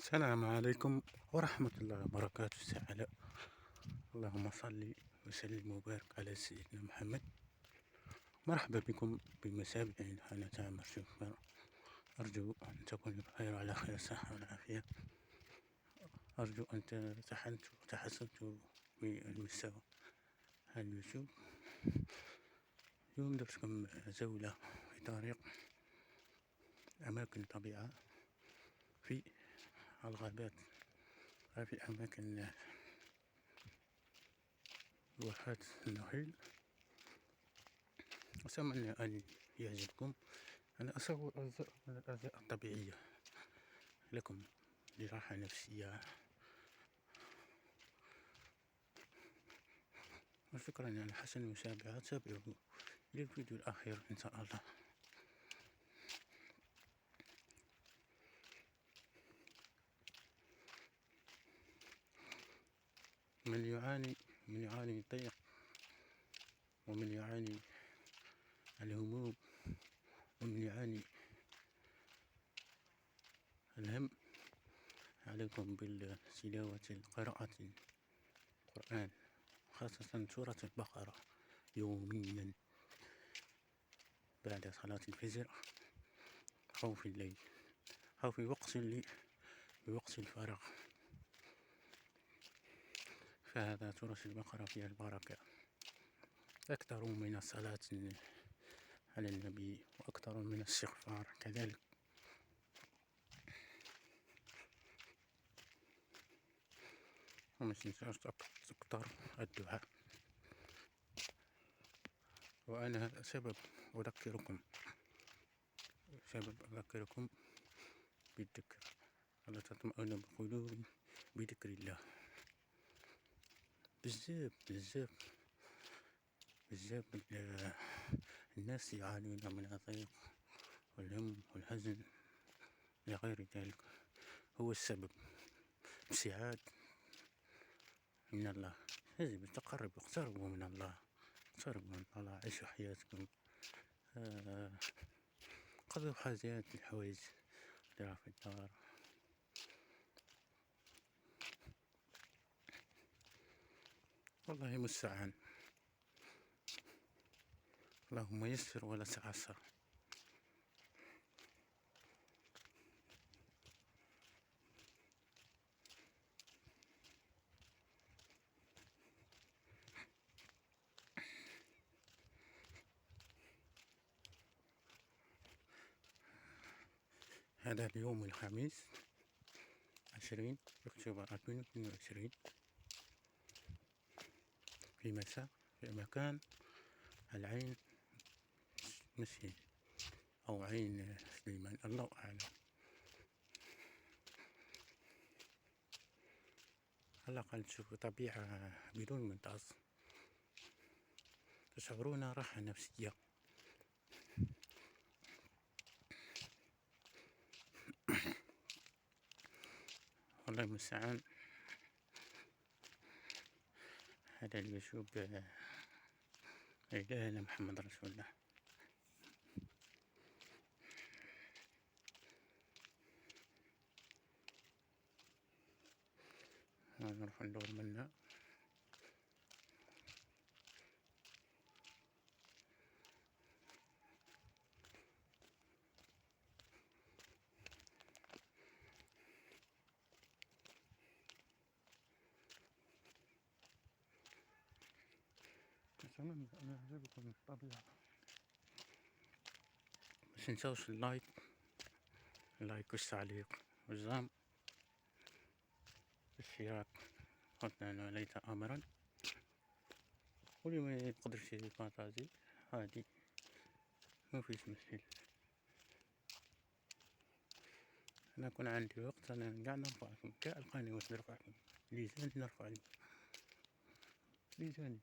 السلام عليكم ورحمة الله وبركاته تعالى. اللهم صل وسلم وبارك على سيدنا محمد. مرحبا بكم بمسابقة أنا تعمل شكرا. أرجو أن تكونوا بخير وعلى خير صحة والعافية. أرجو أن تحسنتوا بالمستوى على اليوتيوب. اليوم درت لكم جولة في طريق أماكن طبيعة في الغابات، في أماكن واحات النخيل. أتمنى أن يعجبكم. أنا أصور الأجزاء الطبيعية لكم لراحة نفسية. وشكرا على حسن المتابعة. تابعوا إلى الفيديو الأخير إن شاء الله. من يعاني من الضيق، ومن يعاني الهموم، ومن يعاني الهم، عليكم بالتلاوة القراءة القرآن، خاصة سورة البقرة يوميا بعد صلاة الفجر أو في الليل أو في وقت الفراغ. فهذا سورة البقرة فيها البركة أكثر من الصلاة على النبي، وأكثر من الاستغفار كذلك. وما تنساش تكتر الدعاء. وأنا سبب أذكركم بالذكر، ولا تطمئن بقلوب بذكر الله. بزاف الناس يعانون من الضيق والهم والحزن لغير ذلك. هو السبب ابتعاد من الله. يجب اقتربوا من الله، عيشوا حياتكم، قضوا حاجات الحوايج اللي في الدار. والله المستعان. اللهم يسر ولا تعسر. هذا اليوم الخميس 20 أكتوبر 2022 في مساء في مكان العين مسجد أو عين سليمان، الله أعلم. على الأقل تشوفوا طبيعة بدون منتظ، تشعرون راحة نفسية. والله المستعان. هذا اليوتيوب لا إله إلا محمد رسول الله. نروح ندور منا. أتمنى أن يعجبكم الطبيعة. متنساوش اللايك والتعليق والزام الاشتراك، أنا ليس أمرا. واللي ما يقدرش يبارطاجي عادي، ما فيش مشكل. أنا كون عندي وقت أنا قاعد نرفعكم، كاع القنوات نرفعكم، ليزاني نرفع ليزاني.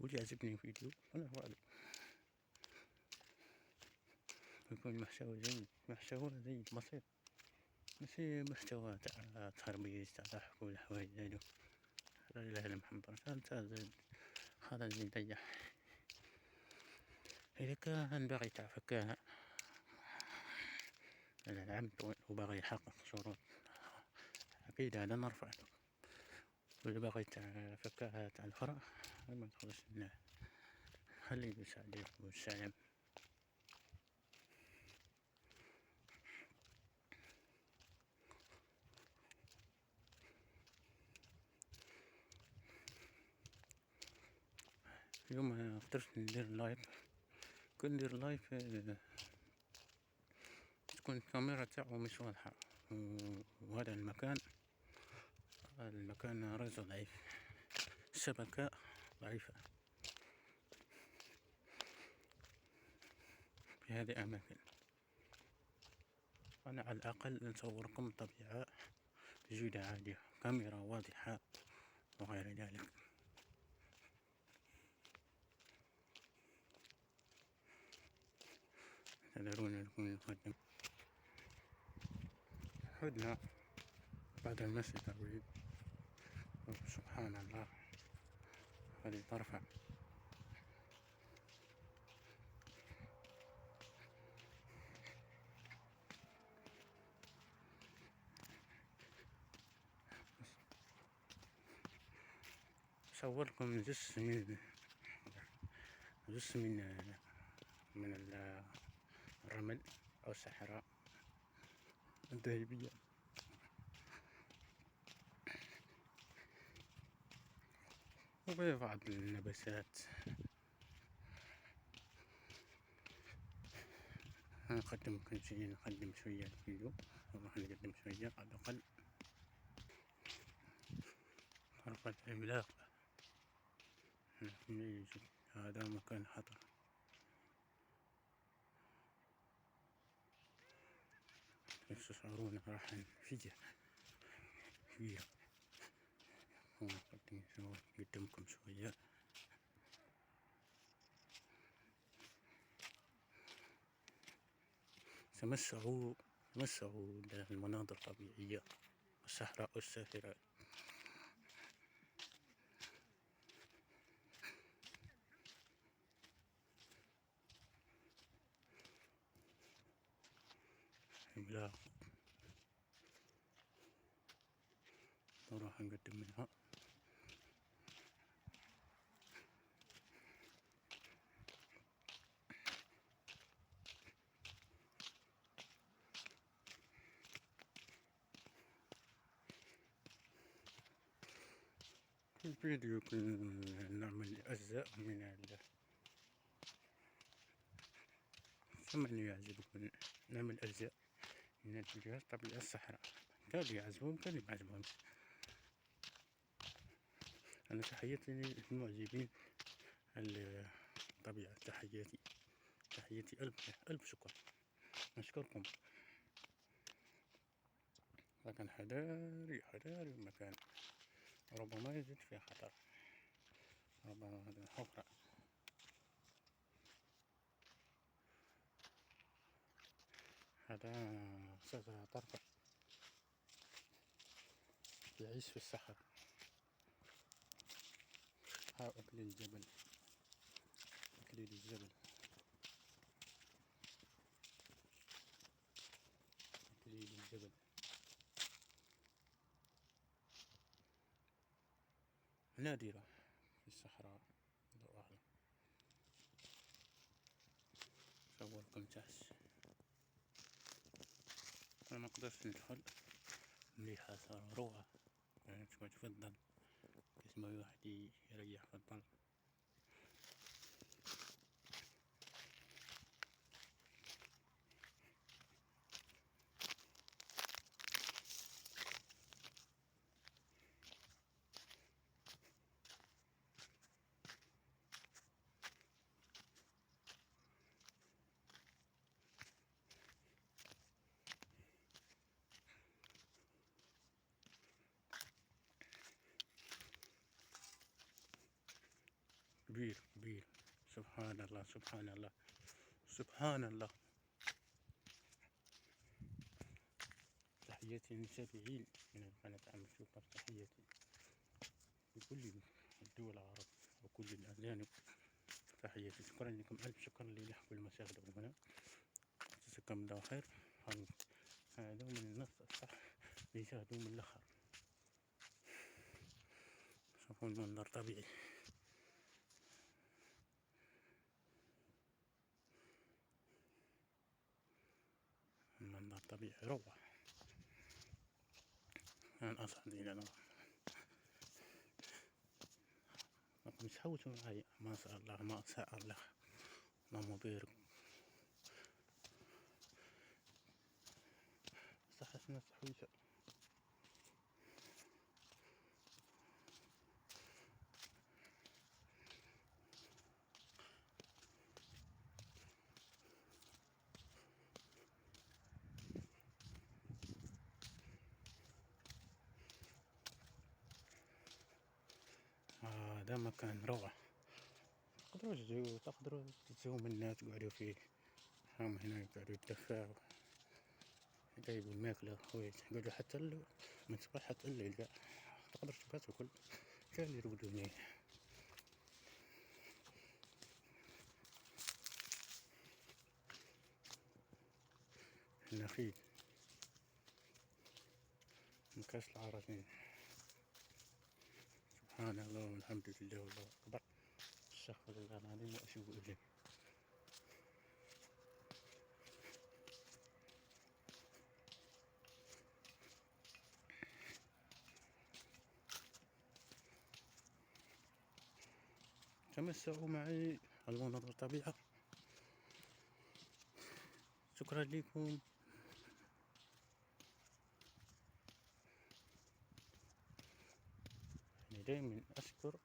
واللي يعجبني فيديو أنا نرفع له، يكون محتوى جيد، بسيط، ماشي محتوى تاع تخربيق تاع ضحك ولا حوايج هادو. لا إله إلا محمد رسول الله. هذا اللي يضيع. إذا كان باغي تاع فكاهة العبد وباغي يحقق شروط أكيد هذا نرفع له. واللي بغيت فكاهات على الفرع ما تخلص منه، خليه يدوس عليه والسلام. اليوم اخترت ندير لايف، كون ندير لايف تكون الكاميرا تاعو مش واضحة، وهذا المكان رجل ضعيف، الشبكة ضعيفة في هذه الأماكن. أنا على الأقل نصوركم الطبيعة بجودة عالية، كاميرا واضحة وغير ذلك. تدرون لكم نقدم حدنا بعد المسجد النبوي. سبحان الله، هذه ترفع. صوركم جزء من الرمل أو الصحراء الذهبية. وبعض النباتات نقدم كل شيء، نقدم شوية الفيديو، نروح نقدم شوية على الأقل. فرقة عملاق، هذا مكان خطر. تشعرون راحة فيه كبيرة. ونقدم قدامكم شوية. تمسعوا المناظر الطبيعية، الصحراء والسافرات. عملاق، نروح نقدم منها. في الفيديو نعمل أجزاء من يعجبكم، نعمل أجزاء من الفيديوهات طبيعة الصحراء، كان يعجبهم كان يعجبهمش. أنا تحياتي للمعجبين الطبيعة، تحياتي ألف شكر، نشكركم. لكن حذاري المكان، ربما يجد فيه خطر، ربما هذا حفرة. هذا شجرة ترفع، يعيش في الصحراء. ها أكليل الجبل، أكليل الجبل، أكليل الجبل. نادرة في الصحراء، الله أعلم. صوركم تحت، أنا مقدرش ندخل، مليحة صار روعة. يعني تفضل كيسمى واحد يريح في الظل. كبير، سبحان الله سبحان الله سبحان الله. تحياتي للمتابعين من قناة عم سوبر، تحياتي لكل الدول العرب وكل الأجانب، تحياتي. شكرا لكم، ألف شكر لكل ما شاهدوا هنا. جزاكم الله خير. هذا من النص الصح اللي يشاهدوا من الآخر. يكون منظر طبيعي. المنظر طبيعي روعة. أنا أصعد إلى الأرض. مش حوسوا معي، ما شاء الله ما شاء الله، اللهم بارك. صح اسمها تحويشة. هذا مكان روعة. تقدروا تجوا من الناس تقعدوا فيه، هم هنا يقعدوا يتدفعوا، يجيبوا الماكلة خويت، يقعدوا حتى من الصباح حتى الليل قاع، تقدر تبات تاكل، كان يرقدوا هنا. النخيل من كاس العرسين. سبحان الله والحمد لله والله أكبر، استغفر الله العظيم وأتوب إليه. تمسكوا معي المنظر الطبيعة. شكرا لكم. يعني دائما أشكر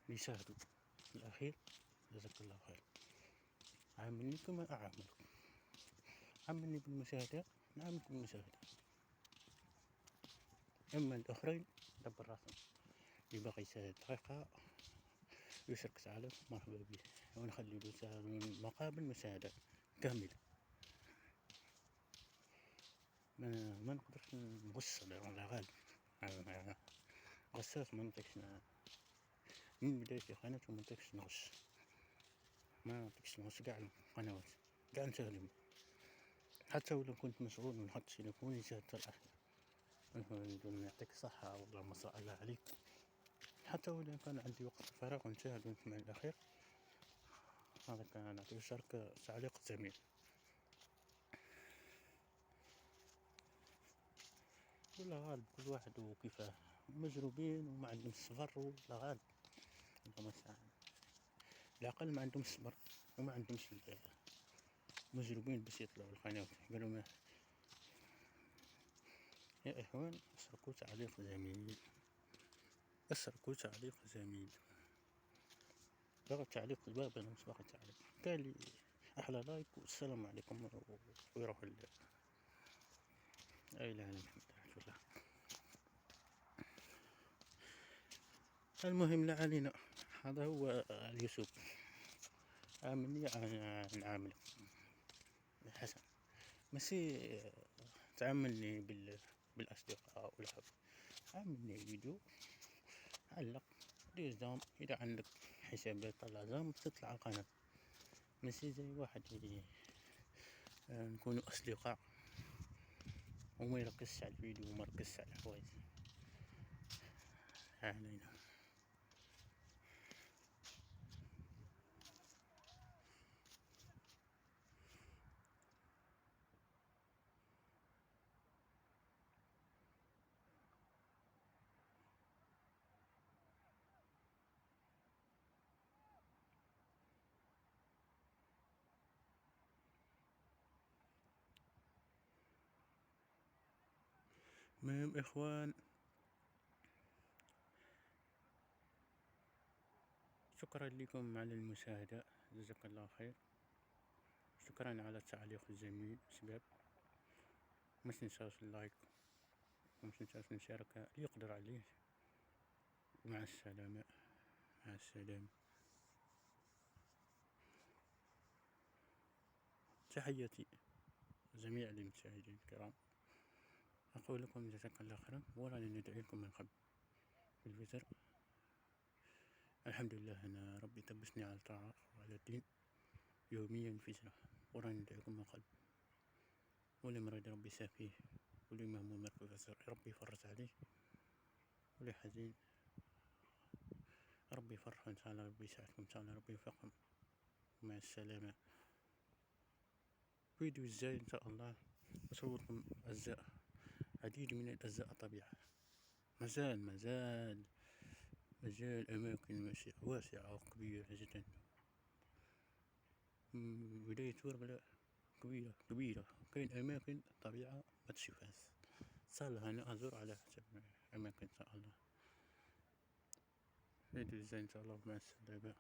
اللي ساعدوا في الأخير، جزاك الله خير. عاملني كما أعاملكم، عاملني بالمشاهدة نعاملكم بالمشاهدة. أما الآخرين دبر راسهم، اللي باغي يساعد دقيقة يشارك تعالى مرحبا به، ونخلي له مقابل مساعدة كاملة. ما نقدرش نغش على غالب، غشاش ما نطيقش من بداية قناته ما نطيقش نغش، ما نطيقش نغش قاع القنوات، قاع نسالم، حتى ولو كنت مشغول ونحط تليفوني حتى الأخير. نقول يعطيك الصحة والله ما شاء الله عليك، حتى ولو كان عندي وقت فراغ ونشاهد ونسمع الأخير. هذا كان نعطيه شارك تعليق جميل. ولا غالب كل واحد وكيفاه، مجروبين وما عندهم الصبر، ولا غالب اللهم المستعان، العقل ما عندهم الصبر وما عندهمش مجروبين باش يطلعوا القنوات. قالوا ما يا إخوان اتركوا تعليق جميل، اتركوا تعليق جميل. باغي تعليق الباب، انا مش باغي تعليق، قال لي احلى لايك والسلام عليكم ويروح لا اله الا الله. المهم لا علينا، هذا هو اليوتيوب. عاملني نعاملك حسن، ماشي تعاملني بالاصدقاء والحب. عاملني فيديو، علق ديزام، اذا عندك حسابات طلع تطلع القناة، ماشي زي واحد نكونوا اصدقاء وما يركزش على الفيديو وما يركزش على الحوايج علينا. المهم اخوان، شكرا لكم على المشاهدة، جزاك الله خير. شكرا على التعليق الجميل شباب، مش ننساوش اللايك ومش ننساوش المشاركة اللي يقدر عليه. مع السلامة، مع السلامة. تحياتي جميع المشاهدين الكرام، أقول لكم جزاك الله خيرا، وراني ندعي لكم من قبل في الفجر. الحمد لله أنا ربي تبسني على الطاعة وعلى الدين يوميا فجرة، وراني ندعي لكم من قلب. واللي مريض ربي يشافيه، واللي مهموم ربي يفرج عليه، ولي حزين. ربي يفرحوا إن شاء الله، ربي يساعدكم إن شاء الله، ربي يوفقكم. مع السلامة. فيديو الجاي إن شاء الله أصوركم أجزاء عديد من الأجزاء الطبيعة. مازال أماكن واسعة وكبيرة جدا. ولاية ورغلة كبيرة، كاين أماكن طبيعة ما تشوفهاش. صالح أنا أزور على حسب أماكن إن شاء الله. فيديو الجاي إن شاء الله. مع السلامة.